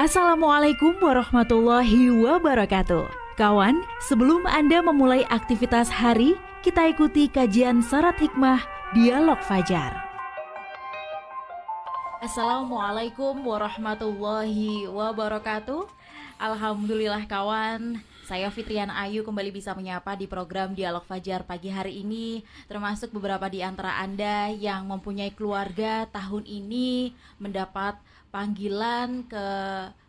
Assalamualaikum warahmatullahi wabarakatuh. Kawan, sebelum Anda memulai aktivitas hari, kita ikuti kajian Syarat Hikmah Dialog Fajar. Assalamualaikum warahmatullahi wabarakatuh. Alhamdulillah kawan, saya Fitriana Ayu kembali bisa menyapa di program Dialog Fajar pagi hari ini. Termasuk beberapa di antara Anda yang mempunyai keluarga tahun ini mendapat panggilan ke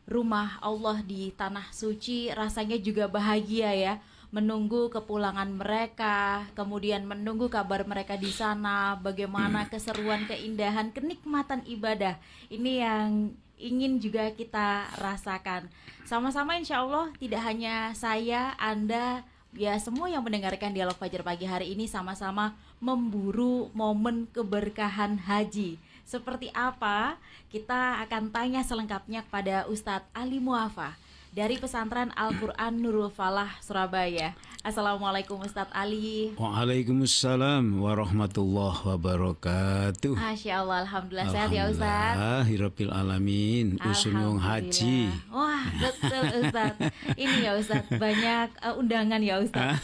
rumah Allah di Tanah Suci. Rasanya juga bahagia ya, menunggu kepulangan mereka, kemudian menunggu kabar mereka di sana, bagaimana keseruan, keindahan, kenikmatan ibadah. Ini yang ingin juga kita rasakan sama-sama, insya Allah. Tidak hanya saya, Anda, ya semua yang mendengarkan Dialog Fajar pagi hari ini sama-sama memburu momen keberkahan haji. Seperti apa? Kita akan tanya selengkapnya kepada Ustadz Ali Muafa dari Pesantren Al-Quran Nurul Falah, Surabaya. Assalamualaikum Ustadz Ali. Waalaikumsalam warahmatullahi wabarakatuh. Masya Allah, alhamdulillah sehat ya Ustadz. Alhamdulillahirabbil alamin. Usunung haji. Wah betul Ustadz. Ini ya Ustadz, banyak undangan ya Ustadz.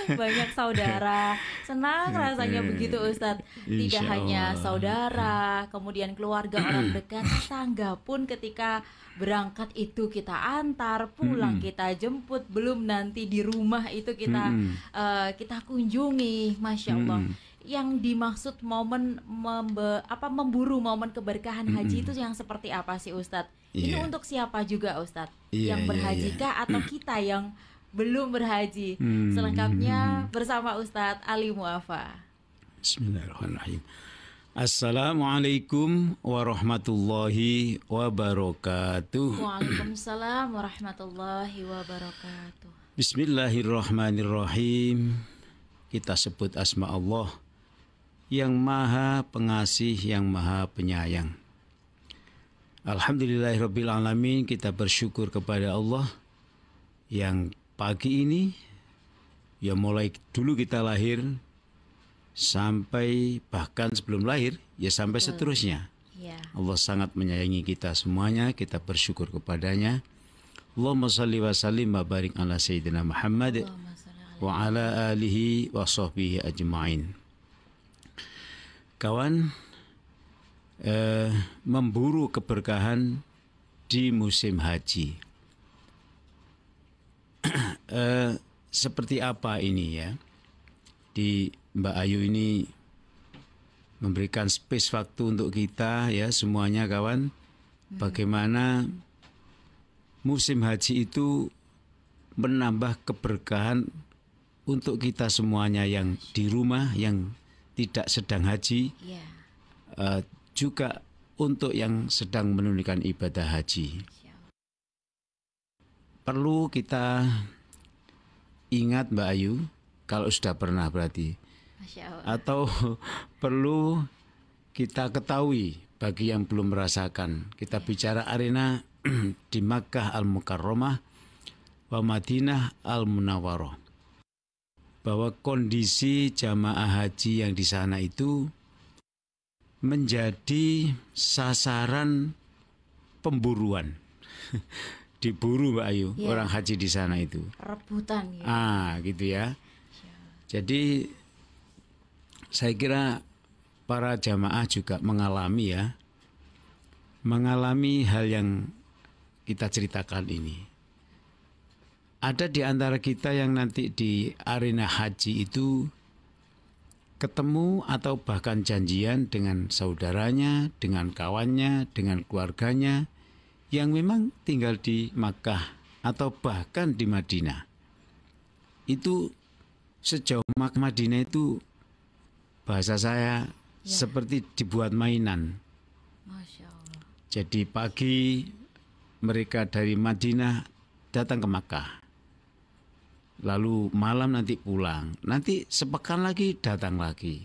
Banyak saudara. Senang rasanya begitu Ustadz. Tidak hanya saudara, kemudian keluarga, orang dekat, tetangga pun ketika berangkat itu kita antar, pulang kita jemput, belum nanti di rumah itu kita kita kunjungi. Masya Allah. Yang dimaksud momen memburu momen keberkahan haji itu yang seperti apa sih Ustadz? Ini untuk siapa juga Ustadz? Yang berhaji kah atau kita yang belum berhaji? Selengkapnya bersama Ustadz Ali Muafa. Bismillahirrahmanirrahim. Assalamualaikum warahmatullahi wabarakatuh. Waalaikumsalam warahmatullahi wabarakatuh. Bismillahirrahmanirrahim. Kita sebut asma Allah yang maha pengasih, yang maha penyayang. Alhamdulillahirabbil alamin. Kita bersyukur kepada Allah yang pagi ini, ya mulai dulu kita lahir sampai bahkan sebelum lahir, ya sampai seterusnya. Allah sangat menyayangi kita semuanya. Kita bersyukur kepadanya. Allahumma salli wa sallim wa barik ala sayyidina Muhammad wa ala alihi wa sahbihi ajma'in. Kawan, memburu keberkahan di musim haji. Seperti apa ini ya? Di Mbak Ayu ini memberikan space waktu untuk kita ya semuanya kawan. Bagaimana musim haji itu menambah keberkahan untuk kita semuanya yang di rumah, yang tidak sedang haji, juga untuk yang sedang menunaikan ibadah haji. Perlu kita ingat Mbak Ayu, kalau sudah pernah berarti, atau perlu kita ketahui bagi yang belum merasakan. Kita bicara arena di Makkah Al-Mukarramah wa Madinah Al-Munawwarah, bahwa kondisi jamaah haji yang di sana itu menjadi sasaran pemburuan. Diburu Mbak Ayu, orang haji di sana itu. Rebutan ya. Gitu ya. Jadi saya kira para jamaah juga mengalami hal yang kita ceritakan ini. Ada di antara kita yang nanti di arena haji itu ketemu atau bahkan janjian dengan saudaranya, dengan kawannya, dengan keluarganya yang memang tinggal di Makkah atau bahkan di Madinah. Itu sejauh Madinah itu bahasa saya seperti dibuat mainan. Masya Allah. Jadi pagi mereka dari Madinah datang ke Makkah. Lalu malam nanti pulang. Nanti sepekan lagi datang lagi.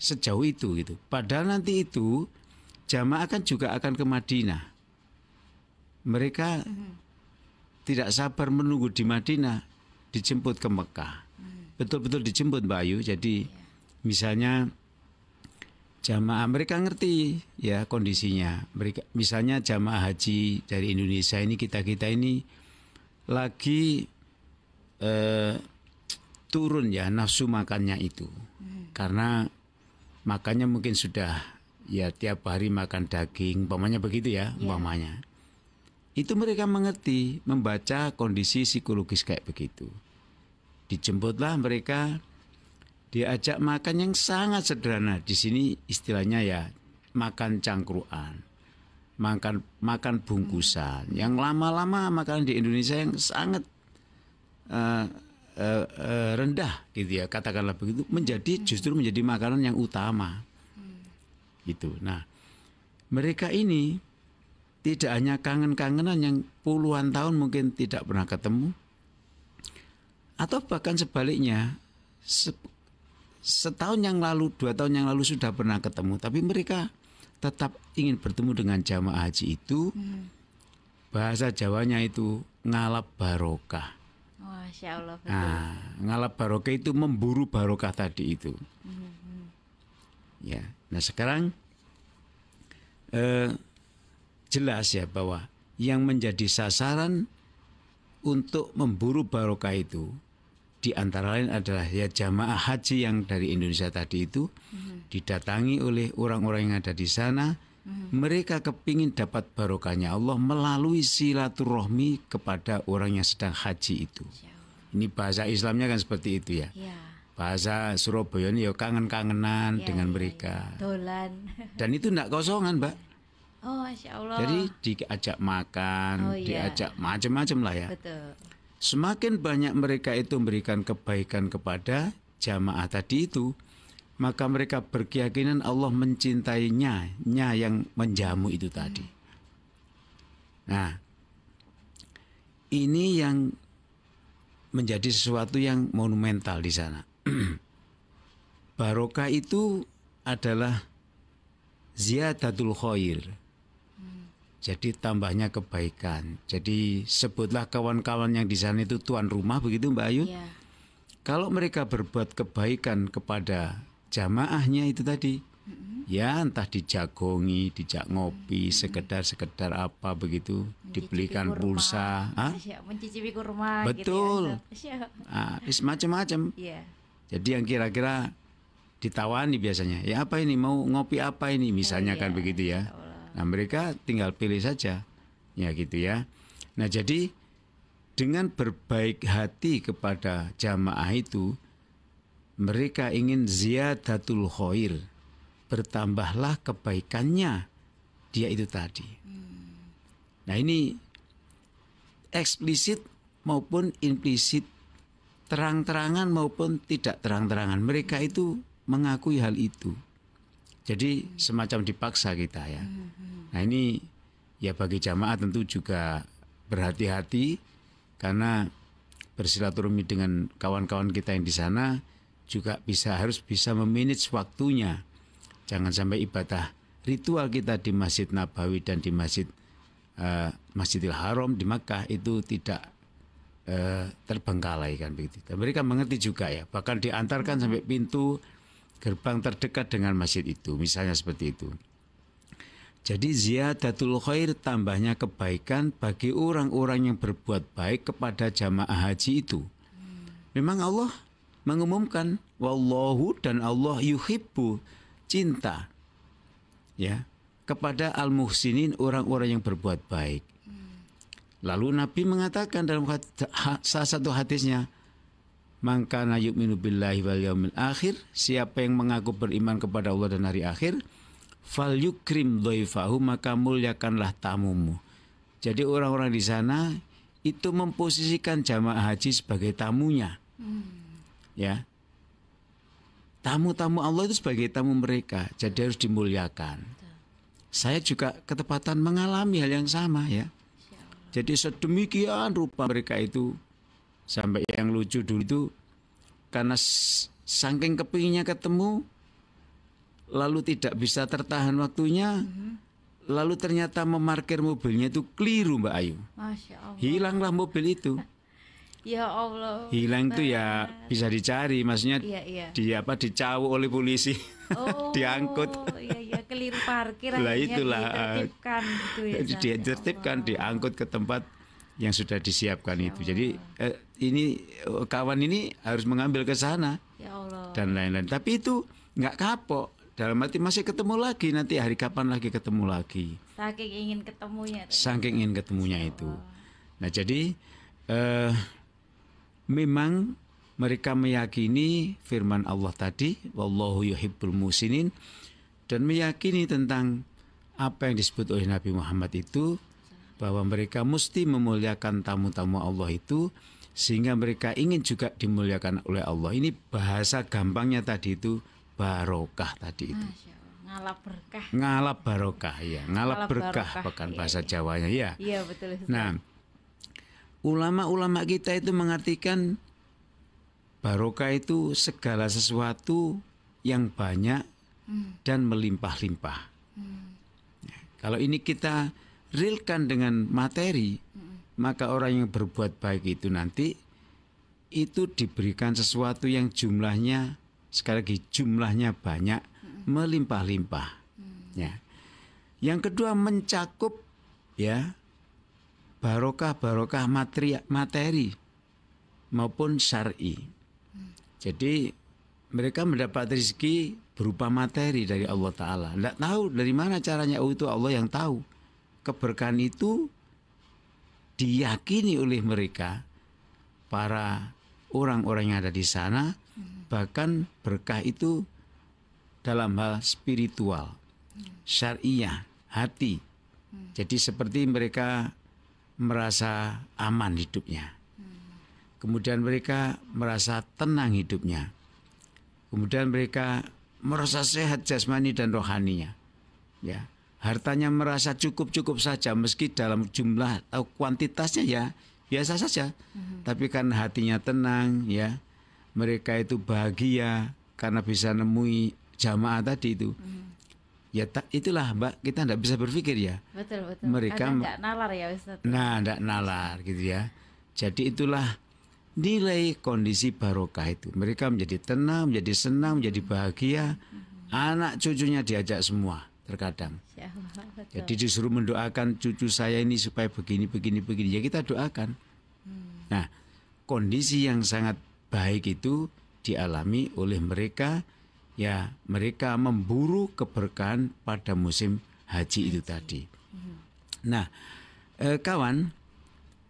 Sejauh itu gitu. Padahal nanti itu jamaah kan juga akan ke Madinah. Mereka tidak sabar menunggu di Madinah, dijemput ke Mekah. Betul-betul dijemput Mbak Ayu. Jadi misalnya jamaah mereka ngerti ya kondisinya. Mereka misalnya jamaah haji dari Indonesia ini kita ini lagi turun ya nafsu makannya itu. Karena makannya mungkin sudah ya tiap hari makan daging, umpamanya begitu ya, umpamanya. Itu mereka mengerti, membaca kondisi psikologis kayak begitu. Dijemputlah mereka, diajak makan yang sangat sederhana. Di sini istilahnya ya makan cangkruan, makan bungkusan. Yang lama-lama makanan di Indonesia yang sangat rendah gitu ya, katakanlah begitu, justru menjadi makanan yang utama. Gitu. Nah, mereka ini tidak hanya kangen-kangenan yang puluhan tahun mungkin tidak pernah ketemu, atau bahkan sebaliknya setahun yang lalu, 2 tahun yang lalu sudah pernah ketemu, tapi mereka tetap ingin bertemu dengan jamaah haji itu. Bahasa Jawanya itu ngalap barokah. Masya Allah, betul. Nah, ngalap barokah itu memburu barokah tadi itu. Ya, nah sekarang jelas ya bahwa yang menjadi sasaran untuk memburu barokah itu di antara lain adalah ya jamaah haji yang dari Indonesia tadi itu didatangi oleh orang-orang yang ada di sana. Mereka kepingin dapat barokahnya Allah melalui silaturahmi kepada orang yang sedang haji itu. Ini bahasa Islamnya kan seperti itu ya. Bahasa Surabaya ini ya kangen-kangenan dengan mereka. Dolan. Dan itu tidak kosongan, Mbak. Oh, Masya Allah. Jadi diajak makan, diajak macam-macam lah ya. Betul. Semakin banyak mereka itu memberikan kebaikan kepada jamaah tadi itu, maka mereka berkeyakinan Allah mencintainya yang menjamu itu tadi. Nah, ini yang menjadi sesuatu yang monumental di sana. Barokah itu adalah ziyadatul khair. Jadi tambahnya kebaikan. Jadi sebutlah kawan-kawan yang di sana itu tuan rumah begitu Mbak Ayu. Kalau mereka berbuat kebaikan kepada jamaahnya itu tadi, ya entah dijagongi, dijak ngopi, sekedar apa begitu, dibelikan pulsa, mencicipi kurma. Betul. Gitu ya, macam-macam. Jadi yang kira-kira ditawani biasanya, ya apa ini, mau ngopi apa ini, misalnya kan begitu ya. Nah mereka tinggal pilih saja, ya gitu ya. Nah jadi dengan berbaik hati kepada jamaah itu, mereka ingin ziyadatul khair, bertambahlah kebaikannya dia itu tadi. Nah ini eksplisit maupun implisit, terang-terangan maupun tidak terang-terangan, mereka itu mengakui hal itu. Jadi semacam dipaksa kita ya. Nah ini ya bagi jamaah tentu juga berhati-hati, karena bersilaturahmi dengan kawan-kawan kita yang di sana juga harus bisa memanage waktunya. Jangan sampai ibadah ritual kita di Masjid Nabawi dan di Masjidil Haram di Makkah itu tidak terbengkalai kan begitu. Dan mereka mengerti juga ya, bahkan diantarkan sampai pintu gerbang terdekat dengan masjid itu, misalnya seperti itu. Jadi ziyadatul khair, tambahnya kebaikan bagi orang-orang yang berbuat baik kepada jamaah haji itu. Memang Allah mengumumkan wallahu, dan Allah yuhibbu, cinta ya kepada al-muhsinin, orang-orang yang berbuat baik. Lalu Nabi mengatakan dalam salah satu hadisnya, man kana yu'minu billahi wal yaumil akhir, siapa yang mengaku beriman kepada Allah dan hari akhir, fal yukrim dhaifahu, maka muliakanlah tamumu. Jadi orang-orang di sana itu memposisikan jamaah haji sebagai tamunya. Ya. Tamu-tamu Allah itu sebagai tamu mereka, jadi harus dimuliakan. Saya juga ketepatan mengalami hal yang sama ya. Jadi sedemikian rupa mereka itu, sampai yang lucu dulu itu, karena saking kepinginnya ketemu, lalu tidak bisa tertahan waktunya, lalu ternyata memarkir mobilnya itu keliru Mbak Ayu. Masya Allah. Hilanglah mobil itu. Ya Allah. Hilang itu ya bisa dicari, maksudnya Iya. dicawuk oleh polisi, Oh, diangkut. iya keliru parkir Lah akhirnya itulah, ditertibkan gitu ya. San. Ya ditertibkan, Allah. diangkut ke tempat yang sudah disiapkan Ya itu. Jadi ini kawan ini harus mengambil ke sana Ya Allah. dan lain-lain. Tapi itu nggak kapok. Dalam arti masih ketemu lagi, nanti hari kapan lagi ketemu lagi. Saking ingin ketemunya. Saking ingin ketemunya itu. Nah jadi memang mereka meyakini firman Allah tadi, wallahu yuhibbul musinin, dan meyakini tentang apa yang disebut oleh Nabi Muhammad itu, bahwa mereka mesti memuliakan tamu-tamu Allah itu, sehingga mereka ingin juga dimuliakan oleh Allah. Ini bahasa gampangnya tadi itu barokah tadi itu. Masya Allah. Ngalap berkah. Ngalap barokah ya, ngalap Ngalap berkah barokah, bahkan iya, bahasa iya. Jawanya ya. Iya betul. Ustaz. Nah, ulama-ulama kita itu mengartikan barokah itu segala sesuatu yang banyak dan melimpah-limpah. Ya, kalau ini kita realkan dengan materi, maka orang yang berbuat baik itu nanti itu diberikan sesuatu yang jumlahnya, sekali lagi jumlahnya banyak, melimpah-limpah. Ya. Yang kedua mencakup ya barokah materi maupun syar'i. Jadi mereka mendapat rezeki berupa materi dari Allah Ta'ala. Tidak tahu dari mana caranya, itu Allah yang tahu. Keberkahan itu diyakini oleh mereka, para orang-orang yang ada di sana, bahkan berkah itu dalam hal spiritual, syariah, hati. Jadi seperti mereka merasa aman hidupnya. Kemudian mereka merasa tenang hidupnya. Kemudian mereka merasa sehat jasmani dan rohaninya. Ya, hartanya merasa cukup saja, meski dalam jumlah atau kuantitasnya ya biasa saja. Tapi karena hatinya tenang, ya, mereka itu bahagia karena bisa nemui jamaah tadi itu. Ya itulah Mbak, kita tidak bisa berpikir ya. Betul. Mereka Kadang nggak nalar ya Ustaz. Nah, tidak nalar gitu ya. Jadi itulah nilai kondisi barokah itu. Mereka menjadi tenang, menjadi senang, menjadi bahagia. Anak cucunya diajak semua terkadang. Insya Allah, betul. Jadi disuruh mendoakan cucu saya ini supaya begini. Ya kita doakan. Nah, kondisi yang sangat baik itu dialami oleh mereka. Ya, mereka memburu keberkahan pada musim haji itu tadi. Nah, kawan,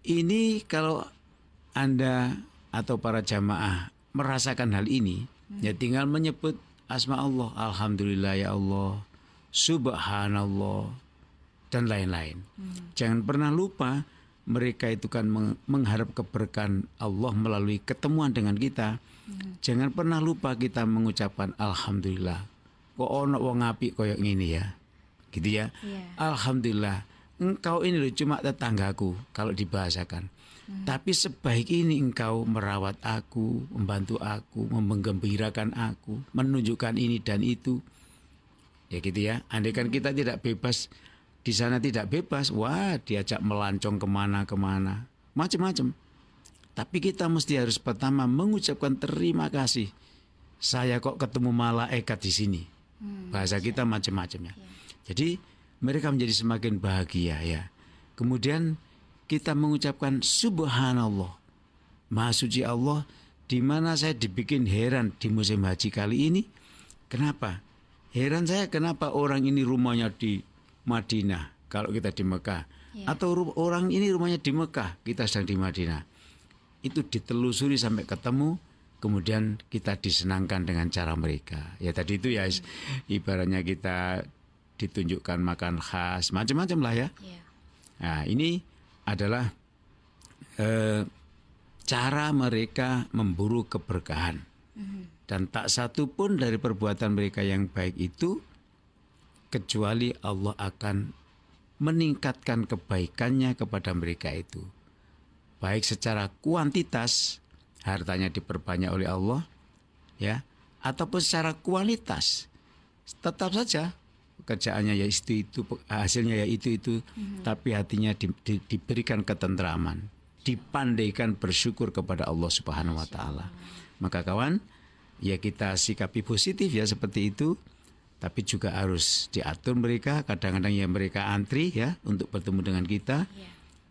ini kalau Anda atau para jamaah merasakan hal ini, ya tinggal menyebut asma Allah, alhamdulillah ya Allah, subhanallah, dan lain-lain. Jangan pernah lupa, mereka itu kan mengharap keberkahan Allah melalui ketemuan dengan kita. Jangan pernah lupa kita mengucapkan alhamdulillah. Kok ono wong apik koyo ngene ya. Gitu ya. Iya. Alhamdulillah. Engkau ini loh cuma tetanggaku kalau dibahasakan. Tapi sebaik ini engkau merawat aku, membantu aku, menggembirakan aku, menunjukkan ini dan itu. Ya gitu ya. Andaikan kita tidak bebas, di sana tidak bebas, wah diajak melancong kemana-kemana, macam-macam. Tapi kita mesti harus pertama mengucapkan terima kasih. Saya kok ketemu malaikat di sini. Bahasa kita macam-macam ya. Jadi mereka menjadi semakin bahagia ya. Kemudian kita mengucapkan subhanallah, maha suci Allah, di mana saya dibikin heran di musim haji kali ini. Kenapa? Heran saya kenapa orang ini rumahnya di Madinah kalau kita di Mekah, atau orang ini rumahnya di Mekah, kita sedang di Madinah. Itu ditelusuri sampai ketemu, kemudian kita disenangkan dengan cara mereka. Ya tadi itu ya ibaratnya kita ditunjukkan makan khas, macam-macam lah ya. Nah ini adalah cara mereka memburu keberkahan. Dan tak satu pun dari perbuatan mereka yang baik itu kecuali Allah akan meningkatkan kebaikannya kepada mereka itu. Baik secara kuantitas, hartanya diperbanyak oleh Allah, ya, ataupun secara kualitas, tetap saja pekerjaannya ya itu, hasilnya ya itu, tapi hatinya diberikan ketentraman. dipandaikan bersyukur kepada Allah Subhanahu wa taala. Maka kawan, ya kita sikapi positif ya seperti itu. Tapi juga harus diatur mereka, kadang-kadang ya mereka antri ya untuk bertemu dengan kita.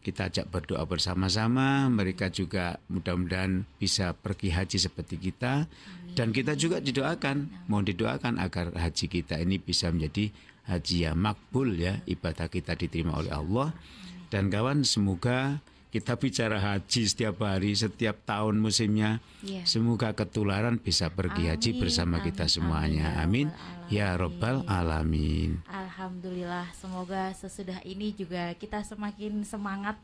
Kita ajak berdoa bersama-sama, mereka juga mudah-mudahan bisa pergi haji seperti kita. Dan kita juga didoakan, mohon didoakan agar haji kita ini bisa menjadi haji yang makbul ya, ibadah kita diterima oleh Allah. Dan kawan, semoga kita bicara haji setiap hari, setiap tahun musimnya. Semoga ketularan bisa pergi haji bersama kita semuanya. Amin. Ya Rabbal Alamin. Alhamdulillah, semoga sesudah ini juga kita semakin semangat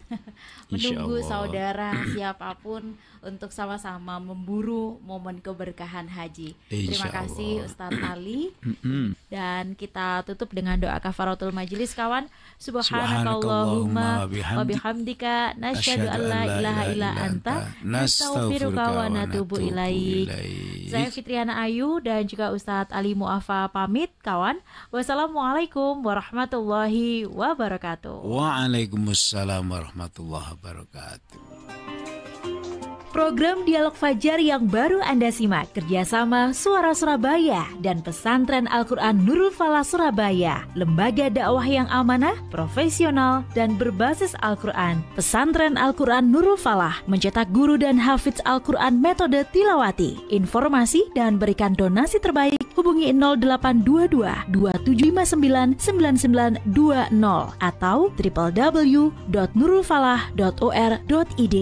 menunggu saudara siapapun untuk sama-sama memburu momen keberkahan haji. Terima kasih Ustadz Ali. Dan kita tutup dengan doa kafaratul majelis kawan. Subhanakallahumma wa bihamdika nasyhadu an la ilaha illa anta nastaghfiruka wa natubu ilaik. Saya Fitriana Ayu dan juga Ustadz Ali Mu'affa pamit kawan. Wassalamualaikum warahmatullahi wabarakatuh. Waalaikumsalam warahmatullahi wabarakatuh. Program Dialog Fajar yang baru Anda simak kerjasama Suara Surabaya dan Pesantren Al-Quran Nurul Falah Surabaya, lembaga dakwah yang amanah, profesional, dan berbasis Al-Quran. Pesantren Al-Quran Nurul Falah mencetak guru dan hafidz Al-Quran metode tilawati. Informasi dan berikan donasi terbaik hubungi 0822 2759 9920 atau www.nurulfalah.or.id.